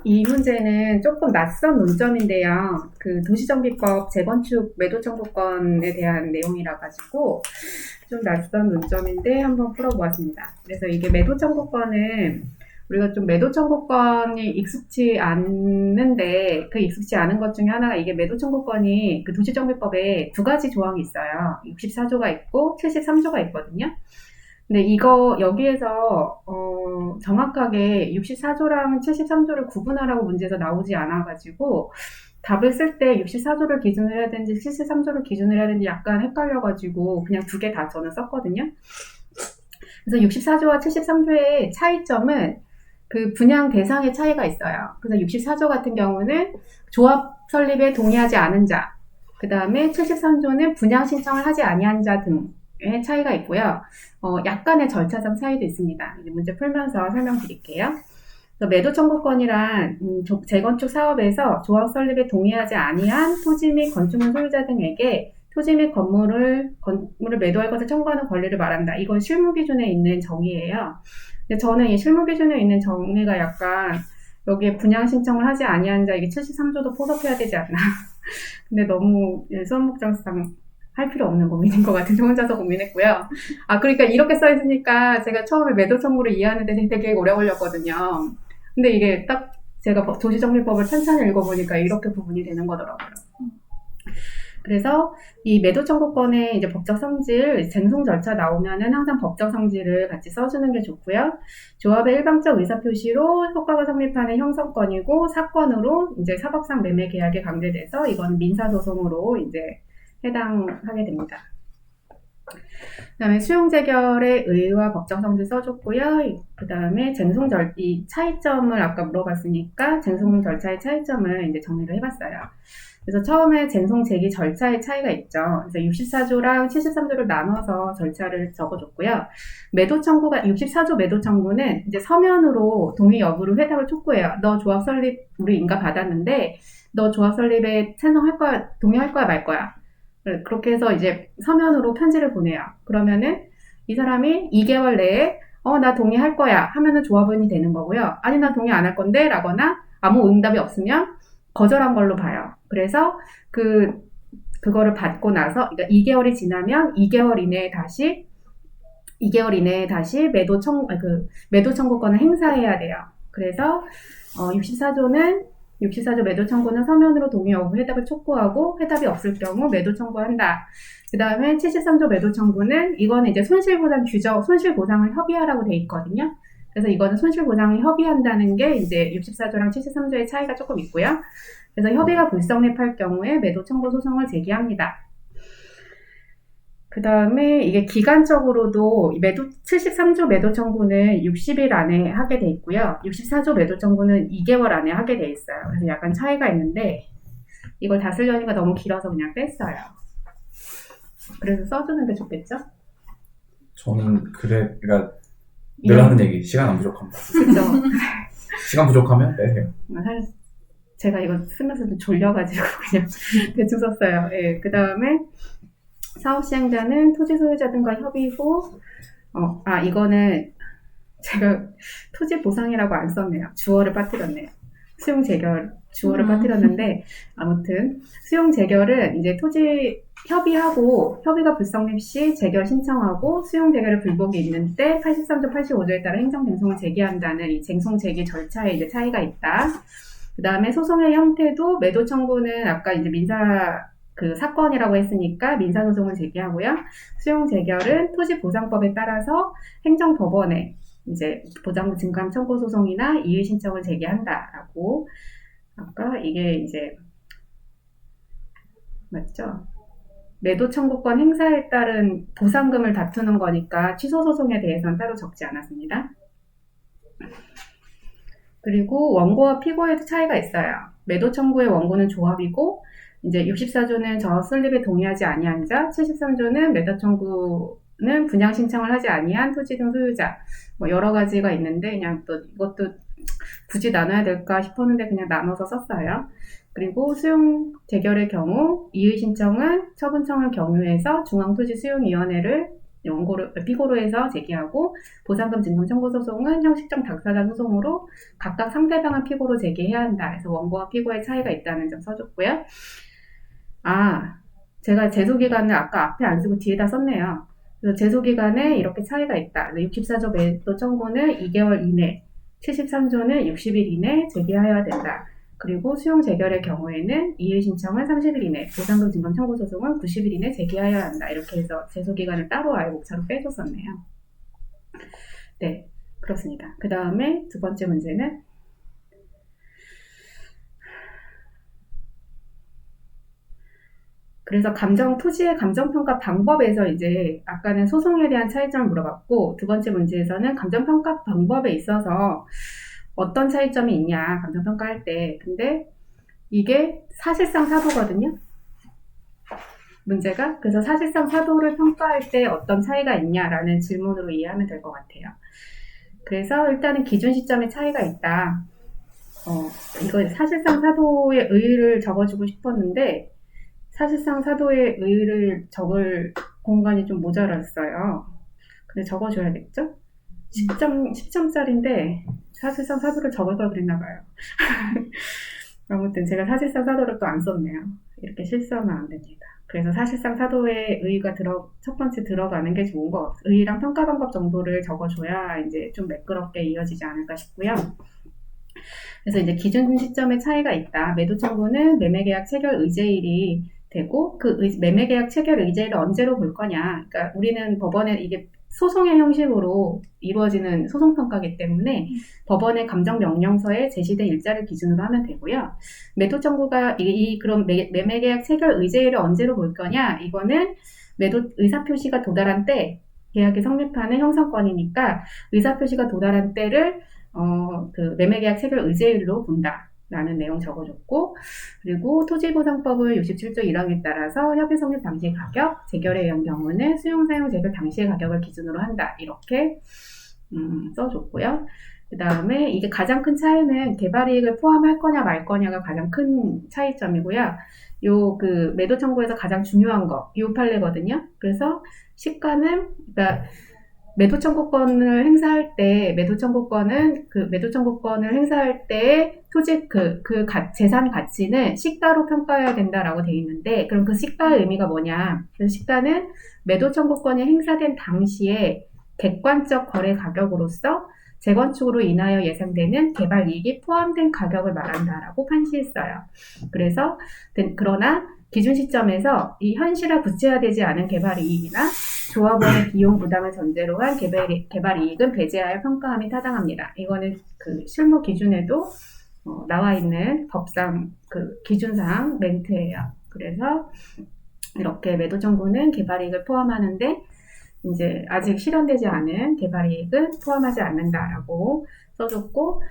이 문제는 조금 낯선 논점인데요. 그 도시정비법 재건축 매도 청구권에 대한 내용이라 가지고 좀 낯선 논점인데 한번 풀어보았습니다. 그래서 이게 매도 청구권은 우리가 좀 매도 청구권이 익숙치 않는데 그 익숙치 않은 것 중에 하나가 이게 매도 청구권이 그 도시정비법에 두 가지 조항이 있어요. 64조가 있고 73조가 있거든요. 근데 이거 여기에서 정확하게 64조랑 73조를 구분하라고 문제에서 나오지 않아가지고 답을 쓸 때 64조를 기준으로 해야 되는지 73조를 기준으로 해야 되는지 약간 헷갈려가지고 그냥 두 개 다 저는 썼거든요. 그래서 64조와 73조의 차이점은 그 분양 대상의 차이가 있어요. 그래서 64조 같은 경우는 조합 설립에 동의하지 않은 자, 그 다음에 73조는 분양 신청을 하지 아니한 자 등의 차이가 있고요. 약간의 절차상 차이도 있습니다. 이제 문제 풀면서 설명드릴게요. 매도 청구권이란 재건축 사업에서 조합 설립에 동의하지 아니한 토지 및 건축물 소유자 등에게 토지 및 건물을 매도할 것을 청구하는 권리를 말한다. 이건 실무 기준에 있는 정의예요. 근데 저는 이 실무 기준에 있는 정의가 약간 여기에 분양 신청을 하지 아니한 자 이게 73조도 포섭해야 되지 않나. 근데 너무 수업 목적상 할 필요 없는 고민인 것 같아서 혼자서 고민했고요. 그러니까 이렇게 써있으니까 제가 처음에 매도 청구를 이해하는 데 되게 오래 걸렸거든요. 근데 이게 딱 제가 도시정비법을 찬찬히 읽어보니까 이렇게 구분이 되는 거더라고요. 그래서 이 매도 청구권의 이제 법적 성질, 쟁송 절차 나오면은 항상 법적 성질을 같이 써주는 게 좋고요. 조합의 일방적 의사 표시로 효과가 성립하는 형성권이고 사건으로 이제 사법상 매매 계약이 강제돼서 이건 민사소송으로 이제 해당하게 됩니다. 그 다음에 수용 재결의 의의와 법적 성질 써줬고요. 그 다음에 이 차이점을 아까 물어봤으니까 쟁송 절차의 차이점을 이제 정리를 해봤어요. 그래서 처음에 쟁송 제기 절차의 차이가 있죠. 그래서 64조랑 73조를 나눠서 절차를 적어줬고요. 매도 청구가 64조 매도 청구는 이제 서면으로 동의 여부를 회답을 촉구해요. 너 조합 설립 우리 인가 받았는데 너 조합 설립에 찬성할 거야, 동의할 거야, 말 거야. 그렇게 해서 이제 서면으로 편지를 보내요. 그러면은 이 사람이 2개월 내에 나 동의할 거야 하면은 조합원이 되는 거고요. 아니 나 동의 안 할 건데 라거나 아무 응답이 없으면 거절한 걸로 봐요. 그래서 그거를 받고 나서 그러니까 2개월이 지나면 2개월 이내에 다시 매도 청구권을 행사해야 돼요. 그래서 64조 매도 청구는 서면으로 동의 여부 회답을 촉구하고 회답이 없을 경우 매도 청구한다. 그 다음에 73조 매도 청구는 이거는 이제 손실보상을 협의하라고 돼 있거든요. 그래서 이거는 손실보상을 협의한다는 게 이제 64조랑 73조의 차이가 조금 있고요. 그래서 협의가 불성립할 경우에 매도 청구 소송을 제기합니다. 그 다음에 이게 기간적으로도 73조 매도 청구는 60일 안에 하게 돼 있고요. 64조 매도 청구는 2개월 안에 하게 돼 있어요. 그래서 약간 차이가 있는데 이걸 다 쓰려니까 너무 길어서 그냥 뺐어요. 그래서 써주는 게 좋겠죠? 저는 그러니까 늘 하는 얘기, 시간 안 부족합니다. 그렇죠. 시간 부족하면 빼세요. 사실 제가 이거 쓰면서 좀 졸려가지고 그냥 대충 썼어요. 예, 그 다음에 사업 시행자는 토지 소유자 등과 협의 후 이거는 제가 토지 보상이라고 안 썼네요. 주어를 빠뜨렸네요. 수용 재결 주어를 빠뜨렸는데 아무튼 수용 재결은 이제 토지 협의하고 협의가 불성립 시 재결 신청하고 수용 재결의 불복이 있는 때 83조 85조에 따라 행정 쟁송을 제기한다는 이 쟁송 제기 절차에 이제 차이가 있다. 그 다음에 소송의 형태도 매도 청구는 아까 이제 사건이라고 했으니까 민사소송을 제기하고요. 수용 재결은 토지보상법에 따라서 행정법원에 이제 보장구 증감 청구 소송이나 이의 신청을 제기한다라고 아까 이게 이제 맞죠? 매도 청구권 행사에 따른 보상금을 다투는 거니까 취소 소송에 대해서는 따로 적지 않았습니다. 그리고 원고와 피고에도 차이가 있어요. 매도 청구의 원고는 조합이고 이제 64조는 저합 설립에 동의하지 아니한 자, 73조는 매도 청구는 분양 신청을 하지 아니한 토지 등 소유자 여러 가지가 있는데 그냥 또 이것도 굳이 나눠야 될까 싶었는데 그냥 나눠서 썼어요. 그리고 수용 재결의 경우 이의 신청은 처분청을 경유해서 중앙토지수용위원회를 원고를 피고로 해서 제기하고 보상금 증금 청구 소송은 형식적 당사자 소송으로 각각 상대방은 피고로 제기해야 한다. 그래서 원고와 피고의 차이가 있다는 점 써줬고요. 제가 제소기간을 아까 앞에 안 쓰고 뒤에다 썼네요. 그래서 제소기간에 이렇게 차이가 있다. 64조 매도 청구는 2개월 이내, 73조는 60일 이내 제기하여야 된다. 그리고 수용 재결의 경우에는 이의 신청은 30일 이내, 보상금 증금 청구 소송은 90일 이내 제기하여야 한다. 이렇게 해서 제소기간을 따로 아예 목차로 빼줬었네요. 네, 그렇습니다. 그 다음에 두 번째 문제는 그래서 토지의 감정평가 방법에서 이제 아까는 소송에 대한 차이점을 물어봤고 두 번째 문제에서는 감정평가 방법에 있어서 어떤 차이점이 있냐 감정평가할 때. 근데 이게 사실상 사도거든요. 문제가. 그래서 사실상 사도를 평가할 때 어떤 차이가 있냐라는 질문으로 이해하면 될 것 같아요. 그래서 일단은 기준 시점에 차이가 있다. 이거 사실상 사도의 의의를 적어주고 싶었는데 사실상 사도의 의의를 적을 공간이 좀 모자랐어요. 근데 적어줘야겠죠? 10점짜리인데 사실상 사도를 적을 걸 그랬나봐요. 아무튼 제가 사실상 사도를 또 안 썼네요. 이렇게 실수하면 안 됩니다. 그래서 사실상 사도의 의의가 첫 번째 들어가는 게 좋은 것 같아요. 의의랑 평가 방법 정도를 적어줘야 이제 좀 매끄럽게 이어지지 않을까 싶고요. 그래서 이제 기준 시점에 차이가 있다. 매도 청구는 매매계약 체결 의제일이 되고 그 매매계약 체결 의제일을 언제로 볼 거냐. 그러니까 우리는 법원에 이게 소송의 형식으로 이루어지는 소송평가이기 때문에 법원의 감정명령서에 제시된 일자를 기준으로 하면 되고요. 매도 청구가 그럼 매매계약 체결 의제일을 언제로 볼 거냐. 이거는 매도 의사표시가 도달한 때 계약이 성립하는 형성권이니까 의사표시가 도달한 때를 그 매매계약 체결 의제일로 본다라는 내용 적어줬고, 그리고 토지보상법을 67조 1항에 따라서 협의 성립 당시 가격, 재결에 의한 경우는 수용사용 재결 당시의 가격을 기준으로 한다. 이렇게 써줬고요. 그 다음에 이게 가장 큰 차이는 개발이익을 포함할 거냐 말 거냐가 가장 큰 차이점이고요. 그 매도 청구에서 가장 중요한 거, 요 판례거든요. 그래서 시가는, 그러니까 매도 청구권을 행사할 때 토지 재산 가치는 시가로 평가해야 된다라고 돼 있는데, 그럼 그 시가의 의미가 뭐냐? 그래서 시가는 매도 청구권이 행사된 당시에 객관적 거래 가격으로서 재건축으로 인하여 예상되는 개발 이익이 포함된 가격을 말한다라고 판시했어요. 그러나 기준 시점에서 이 현실화 구체화되지 않은 개발 이익이나 조합원의 비용 부담을 전제로 한 개발 이익은 배제하여 평가함이 타당합니다. 이거는 그 실무 기준에도 나와 있는 법상 그 기준상 멘트예요. 그래서 이렇게 매도 청구는 개발 이익을 포함하는데 이제 아직 실현되지 않은 개발 이익은 포함하지 않는다라고 써줬고,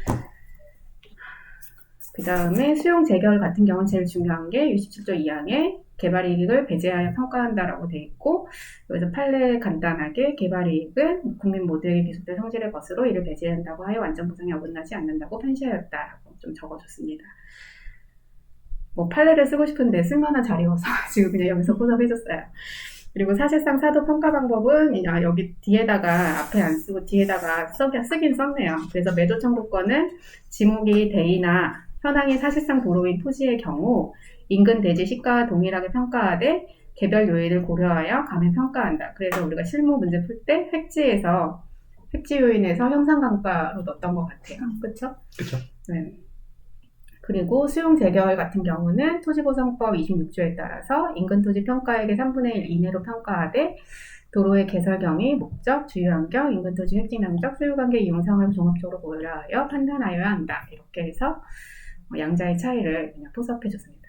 그 다음에 수용 재결 같은 경우는 제일 중요한 게 67조 2항에 개발이익을 배제하여 평가한다라고 돼 있고, 여기서 판례 간단하게 개발이익은 국민 모두에게 계속된 성질의 것으로 이를 배제한다고 하여 완전 보상이 어긋나지 않는다고 판시하였다라고 좀 적어줬습니다. 판례를 쓰고 싶은데 쓸만한 자리여서 지금 그냥 여기서 포섭해줬어요. 그리고 사실상 사도 평가 방법은 여기 뒤에다가 앞에 안 쓰고 뒤에다가 쓰긴 썼네요. 그래서 매도 청구권은 지목이 대의나 현황이 사실상 도로인 토지의 경우 인근 대지 시가와 동일하게 평가하되 개별 요인을 고려하여 감해 평가한다. 그래서 우리가 실무 문제 풀 때 획지 요인에서 형상감가로 넣었던 것 같아요. 그렇죠? 그렇죠. 네. 그리고 수용 재결 같은 경우는 토지보상법 26조에 따라서 인근 토지 평가액의 3분의 1 이내로 평가하되 도로의 개설 경위, 목적, 주요 환경, 인근 토지 획지 면적, 소유관계 이용 상황을 종합적으로 고려하여 판단하여야 한다. 이렇게 해서 양자의 차이를 그냥 포섭해줬습니다.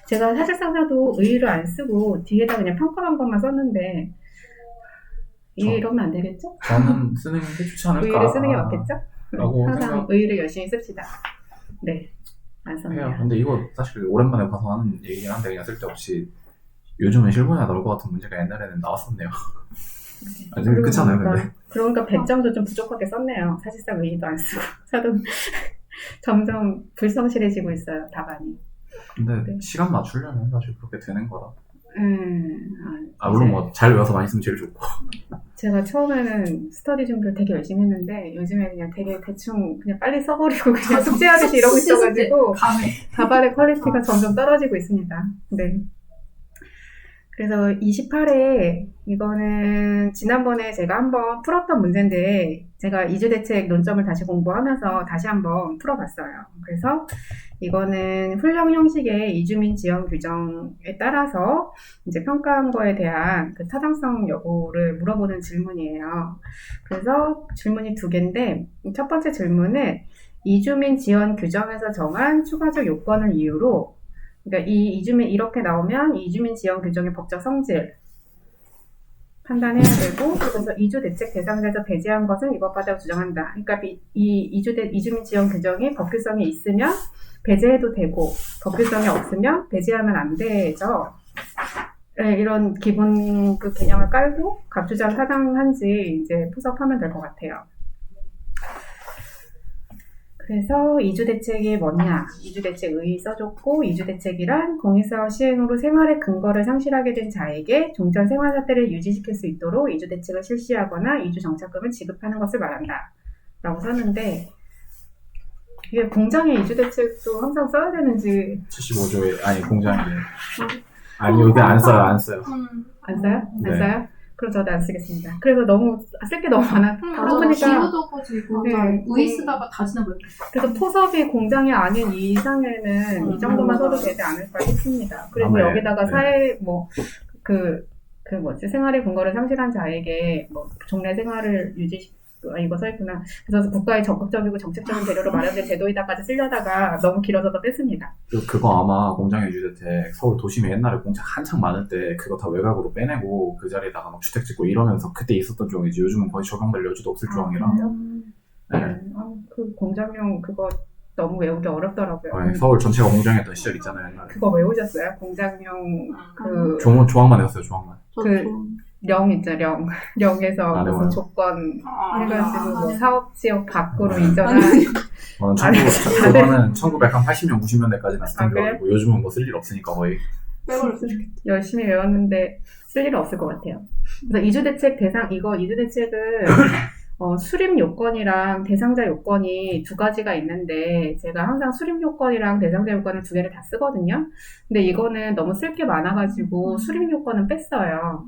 제가 사실상 사도 의의를 안 쓰고 뒤에다 그냥 평가 방법만 썼는데 이러면 안 되겠죠? 저는 쓰는 게 좋지 않을까. 의의를 쓰는 게 맞겠죠? 항상 의의를 열심히 씁시다. 네. 안 썼네요. 근데 이거 사실 오랜만에 봐서 하는 얘기긴 한데 그냥 쓸데없이 요즘은 실무에 나올 것 같은 문제가 옛날에는 나왔었네요. 그렇잖아요. 그러니까 100점도 좀 부족하게 썼네요. 사실상 의의도 안 쓰고 사도 점점 불성실해지고 있어요, 답안이. 근데 네. 시간 맞추려면 사실 그렇게 되는 거라. 물론 이제 뭐 잘 외워서 많이 쓰면 제일 좋고. 제가 처음에는 스터디 준비를 되게 열심히 했는데 요즘에 그냥 되게 대충 그냥 빨리 써버리고 그냥 숙제하듯이 이러고 있어가지고 감에. 답안의 퀄리티가 점점 떨어지고 있습니다. 네. 그래서 28회 이거는 지난번에 제가 한번 풀었던 문제인데 제가 이주대책 논점을 다시 공부하면서 다시 한번 풀어봤어요. 그래서 이거는 훈령 형식의 이주민 지원 규정에 따라서 이제 평가한 거에 대한 그 타당성 여부를 물어보는 질문이에요. 그래서 질문이 두 개인데 첫 번째 질문은 이주민 지원 규정에서 정한 추가적 요건을 이유로 그러니까 이 이주민 이렇게 나오면 이주민 지원 규정의 법적 성질 판단해야 되고 그래서 이주 대책 대상자에서 배제한 것은 위법하다고 주장한다. 그러니까 이주민 지원 규정이 법규성이 있으면 배제해도 되고 법규성이 없으면 배제하면 안 되죠. 네, 이런 기본 그 개념을 깔고 갑주자를 타당한지 이제 포섭하면 될 것 같아요. 그래서 이주대책이 뭐냐? 이주대책 의의 써줬고 이주대책이란 공익사업 시행으로 생활의 근거를 상실하게 된 자에게 종전 생활사태를 유지시킬 수 있도록 이주대책을 실시하거나 이주정착금을 지급하는 것을 말한다. 라고 썼는데 이게 공장의 이주대책도 항상 써야 되는지 75조에 아니 공장에 아니 여기 안 써요. 안 써요? 안 네. 써요? 그럼 저도 안 쓰겠습니다. 그래서 너무 쓸 게 너무 많아. 너무 길어져가지고 네. 의의 쓰다가 다 지나버렸어요. 그래서 포섭이 공장이 아닌 이상에는 이 정도만 써도 되지 않을까 싶습니다. 그래서 네. 여기다가 사회 생활의 근거를 상실한 자에게 뭐 종래 생활을 이거 써있구나. 그래서 국가의 적극적이고 정책적인 배려로 마련된 제도이다까지 쓰려다가 너무 길어서 더 뺐습니다. 그거 아마 공장의 유주대책 서울 도심에 옛날에 공장 한창 많을 때 그거 다 외곽으로 빼내고 그 자리에다가 막 주택 짓고 이러면서 그때 있었던 조항이지 요즘은 거의 적용될 여지도 없을 조항이라. 네. 그 공장용 그거 너무 외우기 어렵더라고요. 네, 서울 전체가 공장이었던 시절 있잖아요. 옛날에. 그거 외우셨어요? 공장용 그 조항만 외웠어요. 조항만. 령 있죠, 령에서 네, 무슨 맞아요. 조건 해가지고 뭐 네. 사업 지역 밖으로 이전한 그거는 1980년, 90년대까지나 쓰던 그래요? 거고 요즘은 뭐 쓸 일 없으니까 거의. 열심히 외웠는데 쓸 일은 없을 것 같아요. 그래서 이주대책은 수립 요건이랑 대상자 요건이 두 가지가 있는데 제가 항상 수립 요건이랑 대상자 요건을 두 개를 다 쓰거든요. 근데 이거는 너무 쓸 게 많아가지고 수립 요건은 뺐어요.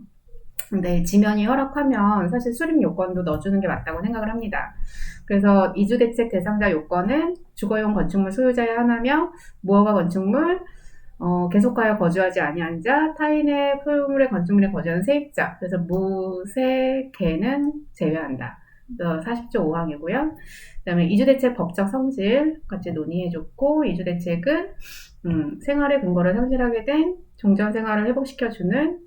근데 지면이 허락하면 사실 수립 요건도 넣어주는 게 맞다고 생각을 합니다. 그래서 이주대책 대상자 요건은 주거용 건축물 소유자의 하나며 무허가 건축물, 계속하여 거주하지 아니한 자, 타인의 소유물의 건축물에 거주하는 세입자, 그래서 무세개는 제외한다. 40조 5항이고요. 그 다음에 이주대책 법적 성질 같이 논의해줬고, 이주대책은 생활의 근거를 상실하게 된 종전생활을 회복시켜주는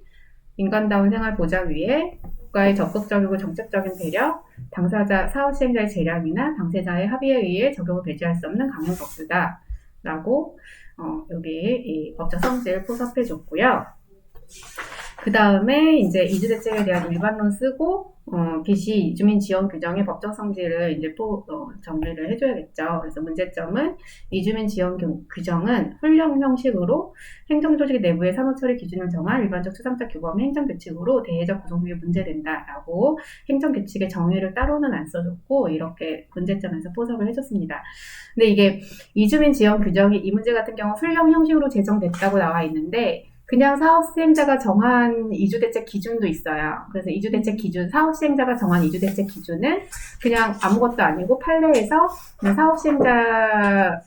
인간다운 생활 보장 위에 국가의 적극적이고 정책적인 배려, 당사자, 사업시행자의 재량이나 당사자의 합의에 의해 적용을 배제할 수 없는 강력법규다. 라고 여기 이 법적 성질 포섭해줬고요. 그 다음에 이제 이주대책에 대한 일반론 쓰고 BC 이주민 지원 규정의 법적 성질을 이제 정리를 해줘야겠죠. 그래서 문제점은 이주민 지원 규정은 훈령 형식으로 행정조직 내부의 사무처리 기준을 정한 일반적 추상적 규범의 행정규칙으로 대외적 구성력이 문제된다라고 행정규칙의 정의를 따로는 안 써줬고 이렇게 문제점에서 포섭을 해줬습니다. 근데 이게 이주민 지원 규정이 이 문제 같은 경우 훈령 형식으로 제정됐다고 나와 있는데 그냥 사업시행자가 정한 이주대책 기준도 있어요. 그래서 이주대책 기준, 사업시행자가 정한 이주대책 기준은 그냥 아무것도 아니고 판례에서 그냥 사업시행자가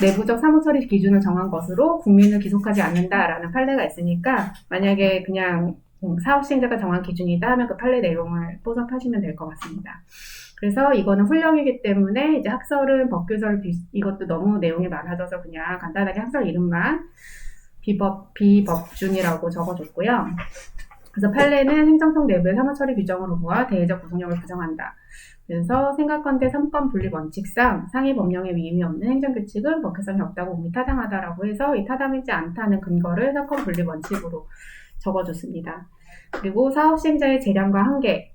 내부적 사무처리 기준을 정한 것으로 국민을 기속하지 않는다라는 판례가 있으니까 만약에 그냥 사업시행자가 정한 기준이다 하면 그 판례 내용을 포섭하시면 될 것 같습니다. 그래서 이거는 훈령이기 때문에 이제 학설은 법규설 이것도 너무 내용이 많아져서 그냥 간단하게 학설 이름만 비법준이라고 적어줬고요. 그래서 판례는 행정청 내부의 사무처리 규정으로 보아 대외적 구성력을 부정한다. 그래서 생각건대 3권 분립 원칙상 상위 법령에 위임이 없는 행정규칙은 법규성이 없다고 봄이 타당하다라고 해서 이 타당하지 않다는 근거를 3권 분립 원칙으로 적어줬습니다. 그리고 사업시행자의 재량과 한계.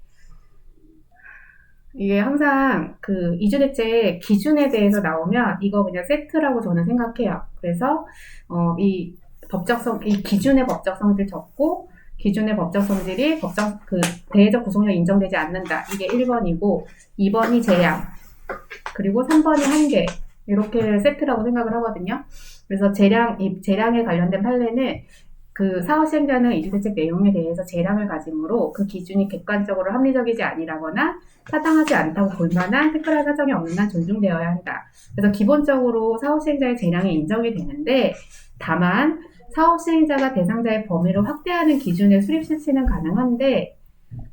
이게 항상 그 이주대책 기준에 대해서 나오면 이거 그냥 세트라고 저는 생각해요. 그래서 이 이 기준의 법적 성질 적고 기준의 법적 성질이 대외적 구속력 인정되지 않는다. 이게 1번이고 2번이 재량 그리고 3번이 한계 이렇게 세트라고 생각을 하거든요. 그래서 재량에 관련된 판례는 그 사후시행자는 이주대책 내용에 대해서 재량을 가지므로 그 기준이 객관적으로 합리적이지 아니라거나 타당하지 않다고 볼 만한 특별한 사정이 없는 한 존중되어야 한다. 그래서 기본적으로 사후시행자의 재량이 인정이 되는데 다만 사후시행자가 대상자의 범위를 확대하는 기준의 수립 실시는 가능한데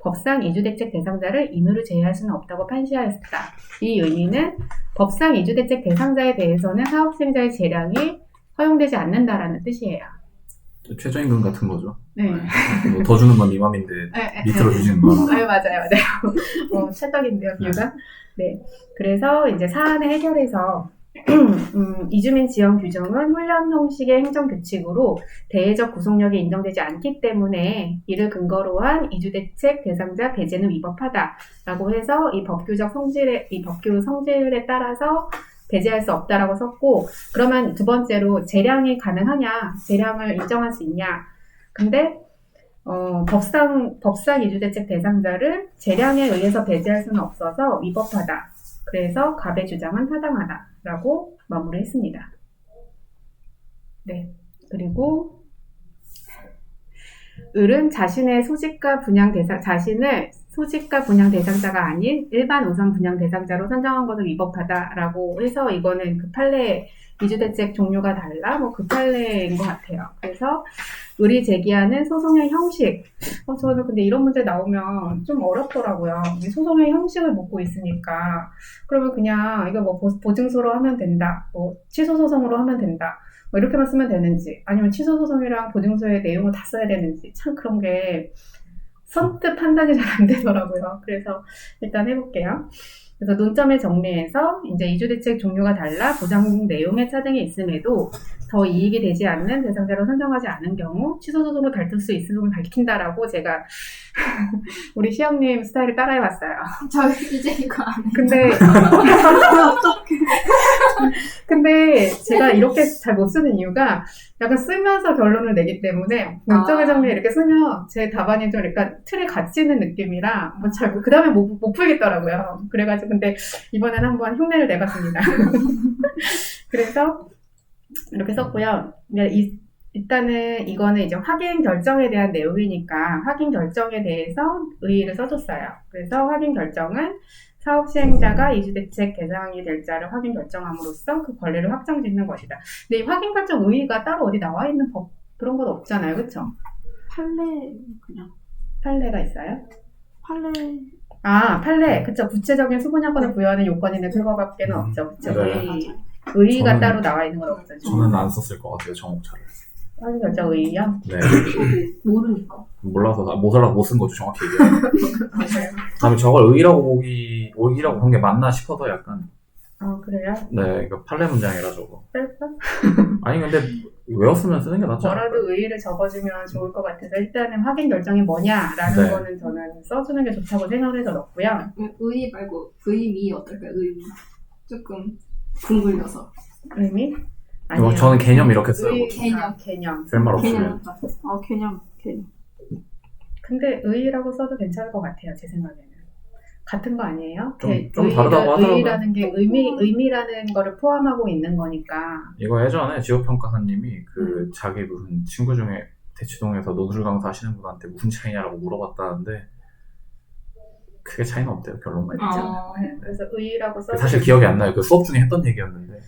법상 이주대책 대상자를 임의로 제외할 수는 없다고 판시하였다. 이 의미는 법상 이주대책 대상자에 대해서는 사후시행자의 재량이 허용되지 않는다라는 뜻이에요. 최저임금 같은 거죠. 네. 뭐더 주는 건 네 맘인데 밑으로 주시는 거라. 맞아요. 찰떡인데요, 비유가. 네. 그래서 이제 사안을 해결해서 이주민 지원 규정은 훈련 형식의 행정 규칙으로 대외적 구속력이 인정되지 않기 때문에 이를 근거로 한 이주대책 대상자 배제는 위법하다라고 해서 이 법규 성질에 따라서 배제할 수 없다라고 썼고, 그러면 두 번째로 재량이 가능하냐, 재량을 인정할 수 있냐. 근데 법상 이주대책 대상자를 재량에 의해서 배제할 수는 없어서 위법하다. 그래서 갑의 주장은 타당하다라고 마무리했습니다. 네. 그리고 을은 자신을 소집과 분양 대상자가 아닌 일반 우선 분양 대상자로 선정한 것을 위법하다라고 해서 이거는 그 판례 이주대책 종류가 달라 그 판례인 것 같아요. 그래서 을이 제기하는 소송의 형식. 저는 근데 이런 문제 나오면 좀 어렵더라고요. 이 소송의 형식을 묻고 있으니까 그러면 그냥 이거 보증소로 하면 된다, 취소 소송으로 하면 된다, 이렇게만 쓰면 되는지, 아니면 취소 소송이랑 보증소의 내용을 다 써야 되는지, 참 그런 게 선뜻 판단이 잘 안 되더라고요. 그래서 일단 해볼게요. 그래서 논점을 정리해서 이제 이주대책 종류가 달라 보장 내용의 차등이 있음에도 더 이익이 되지 않는 대상자로 선정하지 않은 경우 취소 소송으로 다툴 수 있음을 밝힌다라고 제가 우리 시영님 스타일을 따라해봤어요. 저 이제 이거 안 해. 근데 제가 이렇게 잘 못 쓰는 이유가 약간 쓰면서 결론을 내기 때문에 논점의 정리 이렇게 쓰면 제 답안이 좀 약간 틀에 갇히는 느낌이라 그 다음에 못 풀겠더라고요. 그래가지고 근데 이번엔 한번 흉내를 내봤습니다. 그래서 이렇게 썼고요. 일단은 이거는 이제 확인 결정에 대한 내용이니까 확인 결정에 대해서 의의를 써줬어요. 그래서 확인 결정은 사업시행자가 이주대책 대상이 될 자를 확인 결정함으로써 그 권리를 확정짓는 것이다. 근데 이 확인 결정 의의가 따로 어디 나와 있는 법 그런 건 없잖아요, 그렇죠? 판례가 있어요? 판례, 그쵸. 구체적인 수분양권을 부여하는 요건인데 그거밖에는 없죠, 그쵸? 네. 의의가 따로 나와 있는 건 없죠. 저는 안 썼을 것 같아요, 정옥차를. 확인 결정 의의요? 네. 모르니까. 몰라서 못 쓴 거죠, 정확히 얘기하면. 다음에 저걸 의의라고 본 게 맞나 싶어서 약간. 그래요? 네, 이거 판례 문장이라 저거. 쓸까? 아니 근데 외웠으면 쓰는 게 낫지 않을까요? 저라도 의의를 적어주면 좋을 것 같아서 일단은 확인 결정이 뭐냐라는 네. 거는 저는 써주는 게 좋다고 생각을 해서 넣었고요. 의의 말고 의미 어떨까요? 의미 조금 둥글려서. 의미? 이거 저는 개념 이렇게 써요. 개념. 별말 없으면. 개념. 근데 의의라고 써도 괜찮을 것 같아요, 제 생각에는. 같은 거 아니에요? 좀 다르다고 하더라고요. 의의라는 게 의미라는 거를 포함하고 있는 거니까. 이거 예전에 지역평가사님이 자기 무슨 친구 중에 대치동에서 노술 강사 하시는 분한테 무슨 차이냐라고 물어봤다는데 크게 차이는 없대요, 결론만. 그래서 의의라고 써도 사실 기억이 안 나요. 그 수업 중에 했던 얘기였는데.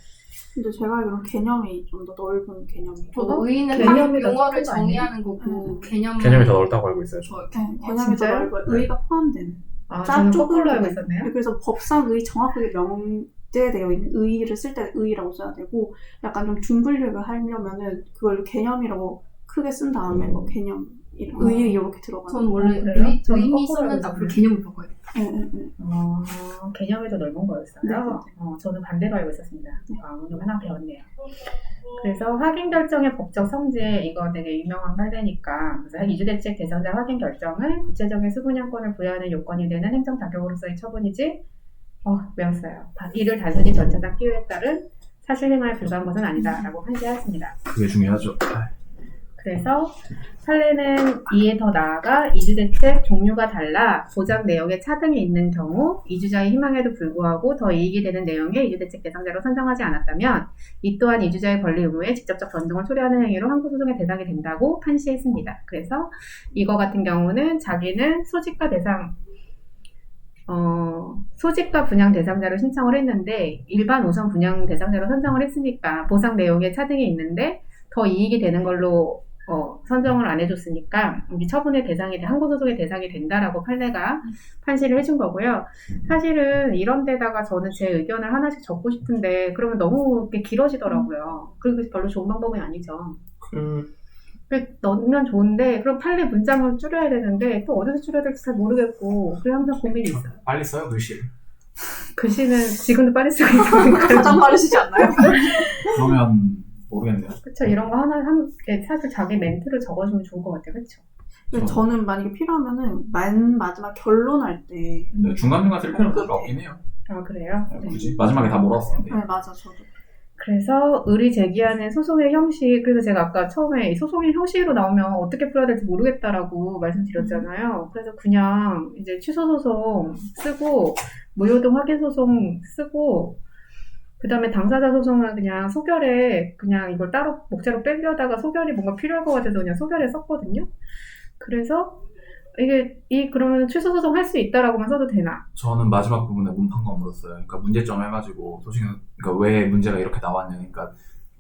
근데 제가 알기로는 개념이 좀 더 넓은 개념이에요. 의의는 개념이 더 용어를 큰 거 아니에요? 정의하는 거고 개념이 개념이 더 넓다고 알고 있어요. 개념이 더 진짜요? 넓어요. 의의가 포함되는. 저는 거꾸로 알고 있었네요. 그래서 법상 의의 정확하게 명제되어 있는 의의를 쓸 때 의의라고 써야 되고, 약간 좀 둥글리게 하려면은 그걸 개념이라고 크게 쓴 다음에 개념, 의의 이렇게 들어가는. 전 원래 그래요? 저는 의미 거꾸로 썼는데 알고 앞으로 개념을 바꿔야 돼. 개념이 더 넓은 거였어요. 저는 반대로 알고 있었습니다. 오늘 하나 배웠네요. 그래서 확인 결정의 법적 성질, 이거 되게 유명한 판례니까. 그래서 이주대책 대상자 확인 결정은 구체적인 수분양권을 부여하는 요건이 되는 행정 자격으로서의 처분이지. 외웠어요. 이를 단순히 절차적 기호에 따른 사실 행하에 불과한 것은 아니다라고 판시하였습니다. 그게 중요하죠. 그래서 판례는 이에 더 나아가 이주대책 종류가 달라 보장 내역에 차등이 있는 경우 이주자의 희망에도 불구하고 더 이익이 되는 내용의 이주대책 대상자로 선정하지 않았다면 이 또한 이주자의 권리 의무에 직접적 변동을 초래하는 행위로 항고소송의 대상이 된다고 판시했습니다. 그래서 이거 같은 경우는 자기는 소지가 분양 대상자로 신청을 했는데 일반 우선 분양 대상자로 선정을 했으니까 보상 내용에 차등이 있는데 더 이익이 되는 걸로 선정을 안 해줬으니까 우리 처분의 대상이 항고소송의 대상이 된다라고 판례가 판시를 해준 거고요. 사실은 이런 데다가 저는 제 의견을 하나씩 적고 싶은데 그러면 너무 길어지더라고요. 그리고 별로 좋은 방법은 아니죠. 넣으면 좋은데 그럼 판례 문장을 줄여야 되는데 또 어디서 줄여야 될지 잘 모르겠고 그게 항상 고민이 있어요. 빨리 써요 글씨를. 글씨는 지금도 빨리 쓰고 있으니까 가장 빠르시지 않나요? 그러면 모르겠네요. 그쵸. 이런 거 하나 사실 자기 멘트를 적어주면 좋을 것 같아요. 그쵸? 저는 만약에 필요하면은 맨 마지막 결론할 때 중간중간 쓸 필요는 별로 없긴 해요. 아 그래요? 네. 굳이 마지막에 다 몰았었는데. 네 맞아 저도 그래서 의리 제기하는 소송의 형식, 그래서 제가 아까 처음에 이 소송의 형식으로 나오면 어떻게 풀어야 될지 모르겠다라고 말씀드렸잖아요. 그래서 그냥 이제 취소소송 쓰고 무효등 확인소송 쓰고 그 다음에 당사자 소송은 그냥 소결에 그냥 이걸 따로 목차로 빼려다가 소결이 뭔가 필요할 것 같아서 그냥 소결에 썼거든요. 그래서 그러면 취소소송 할 수 있다라고만 써도 되나? 저는 마지막 부분에 문판검으로 써요. 그러니까 문제점 해가지고 그러니까 왜 문제가 이렇게 나왔냐. 그러니까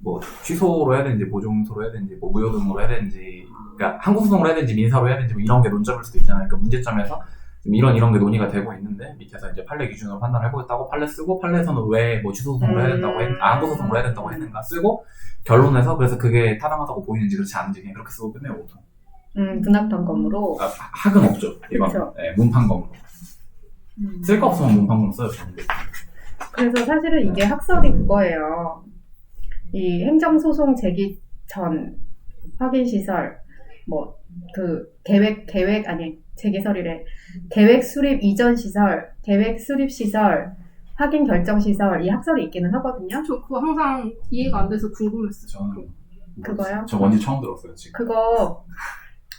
뭐 취소로 해야 되는지 보증소로 해야 되는지 뭐 무효등으로 해야 되는지 그러니까 항고소송으로 해야 되는지 민사로 해야 되는지 뭐 이런 게 논점일 수도 있잖아요. 그러니까 문제점에서 지금 이런 게 논의가 되고 있는데 밑에서 이제 판례 기준으로 판단을 해보겠다고 판례 쓰고 판례에서는 왜 뭐 취소소송으로 해야 된다고 항고소송으로 해야 된다고 했는가 쓰고 결론에서 그래서 그게 타당하다고 보이는지 그렇지 않은지 그냥 그렇게 쓰고 끝내요 보통. 문학판검으로. 학은 없죠. 이건 네, 문판검으로. 쓸 거 없으면 문판검 써요. 저는. 그래서 사실은 이게 학설이 그거예요. 이 행정소송 제기 전 확인시설, 뭐 제기설이래. 계획 수립 이전 시설, 계획 수립 시설, 확인 결정 시설 이 학설이 있기는 하거든요. 저 그거 항상 이해가 안 돼서 궁금했어요. 저는 그거요? 저 뭔지 처음 들었어요 지금. 그거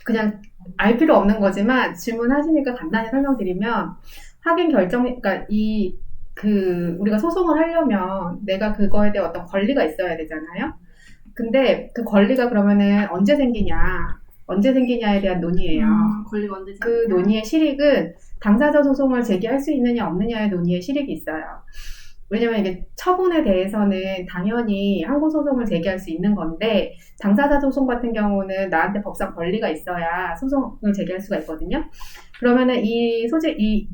그냥 알 필요 없는 거지만 질문하시니까 간단히 설명드리면 확인 결정, 그러니까 우리가 소송을 하려면 내가 그거에 대해 어떤 권리가 있어야 되잖아요. 근데 그 권리가 그러면은 언제 생기냐에 대한 논의예요. 권리가 언제 생기냐. 그 논의의 실익은 당사자 소송을 제기할 수 있느냐 없느냐의 논의의 실익이 있어요. 왜냐면 이게 처분에 대해서는 당연히 항고소송을 제기할 수 있는 건데 당사자 소송 같은 경우는 나한테 법상 권리가 있어야 소송을 제기할 수가 있거든요. 그러면은 이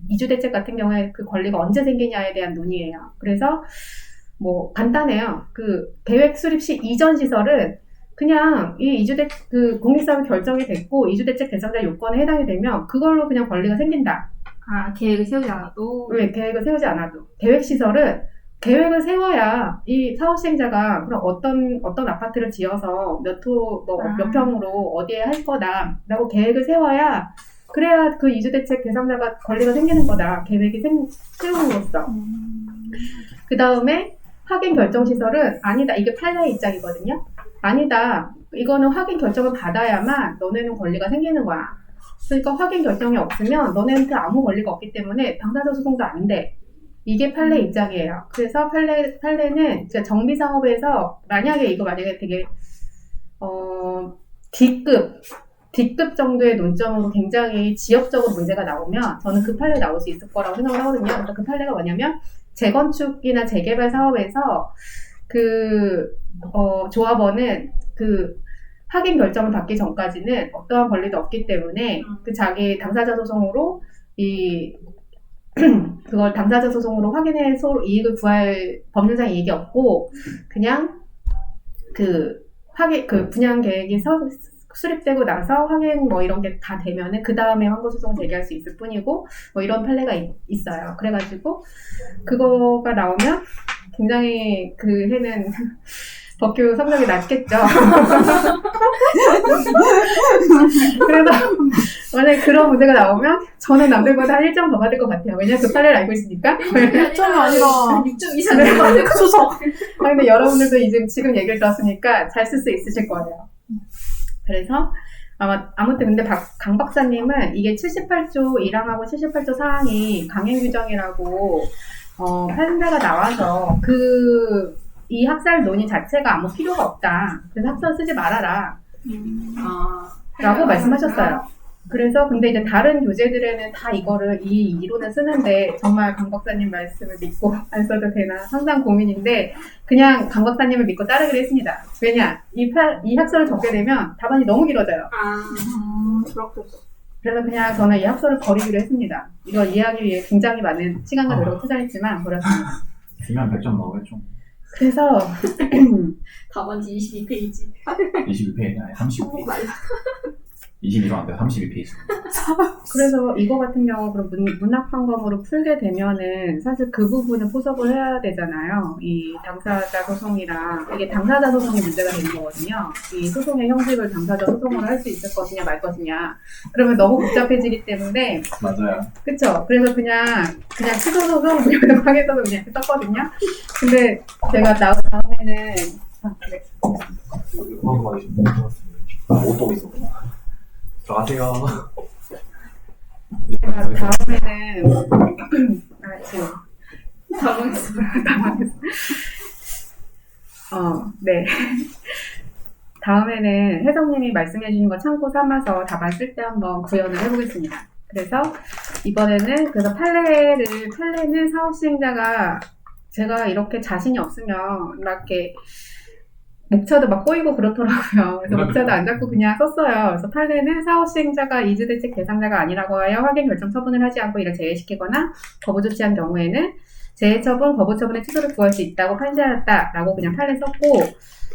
이주대책 같은 경우에 그 권리가 언제 생기냐에 대한 논의예요. 그래서 뭐 간단해요. 그 계획 수립 시 이전 시설은 그냥 이 이주대책 공익사업 결정이 됐고 이주대책 대상자 요건에 해당이 되면 그걸로 그냥 권리가 생긴다. 계획을 세우지 않아도? 왜 계획을 세우지 않아도. 계획시설은 계획을 세워야 이 사업시행자가 그럼 어떤 아파트를 지어서 몇 평으로 어디에 할 거다라고 계획을 세워야 그래야 그 이주대책 대상자가 권리가 생기는 거다. 계획이 세움으로써. 그 다음에 확인 결정시설은 아니다. 이게 판례의 입장이거든요. 아니다. 이거는 확인 결정을 받아야만 너네는 권리가 생기는 거야. 그러니까 확인 결정이 없으면 너네한테 아무 권리가 없기 때문에 당사자 소송도 안 돼. 이게 판례 입장이에요. 그래서 판례는 정비사업에서 만약에 되게 D급 정도의 논점으로 굉장히 지역적으로 문제가 나오면 저는 그 판례 나올 수 있을 거라고 생각을 하거든요. 그러니까 그 판례가 뭐냐면 재건축이나 재개발 사업에서 조합원은 확인 결정을 받기 전까지는 어떠한 권리도 없기 때문에 자기 당사자 소송으로 그걸 당사자 소송으로 확인해서 이익을 구할 법률상 이익이 없고 그냥 분양 계획이 수립되고 나서 확인 이런 게 다 되면은 그 다음에 항고소송을 제기할 수 있을 뿐이고 이런 판례가 있어요. 그래가지고 그거가 나오면 굉장히 그 해는 법규 성적이 낮겠죠. 그래서 만약에 그런 문제가 나오면 저는 남들보다 한 1점 더 받을 것 같아요. 왜냐면 그 판례를 알고 있으니까. 1점이 아니라 6점 이상 받을 것 같아요. 근데 여러분들도 지금 얘기를 들었으니까 잘 쓸 수 있으실 거예요. 그래서 아무튼 근데 강 박사님은 이게 78조 1항하고 78조 4항이 강행 규정이라고 판례가 나와서 이 학살 논의 자체가 아무 필요가 없다. 그래서 학설 쓰지 말아라. 라고 말씀하셨어요. 그래서 근데 이제 다른 교재들에는 다 이 이론을 쓰는데 정말 강 박사님 말씀을 믿고 안 써도 되나 항상 고민인데 그냥 강 박사님을 믿고 따르기로 했습니다. 왜냐? 이 학설을 적게 되면 답안이 너무 길어져요. 그렇겠어. 그래서 그냥 저는 이 학설을 버리기로 했습니다. 이걸 이해하기 위해 굉장히 많은 시간과 노력을 투자했지만 버렸습니다. 주면 100점 나오겠죠. 그래서 답안지 22페이지. 22페이지 아니 32페이지. 22로 안 돼. 32페이지. 그래서 이거 같은 경우 그럼 문학판검으로 풀게 되면은 사실 그 부분을 포섭을 해야 되잖아요. 이 당사자 소송이랑 이게 당사자 소송이 문제가 되는 거거든요. 이 소송의 형식을 당사자 소송으로 할 수 있을 것이냐 말 것이냐. 그러면 너무 복잡해지기 때문에 맞아요. 그쵸? 그래서 그냥 취소 소송 하겠어서 그냥 썼거든요. 근데 제가 다음에는 네. 옷도 있었구나. 들어가세요. 제가 다음에는 지금 당황했어. 네. 다음에는 혜정님이 말씀해주신 거 참고 삼아서 답안 쓸 때 한번 구현을 해보겠습니다. 그래서 이번에는 판례는 사업 시행자가 제가 이렇게 자신이 없으면 막 이렇게 목차도 막 꼬이고 그렇더라고요. 그래서 목차도 안 잡고 그냥 썼어요. 그래서 판례는 사업 시행자가 이주대책 대상자가 아니라고 하여 확인 결정 처분을 하지 않고 이를 제외시키거나 거부 조치한 경우에는 제외 처분, 거부 처분의 취소를 구할 수 있다고 판시하였다라고 그냥 판례 썼고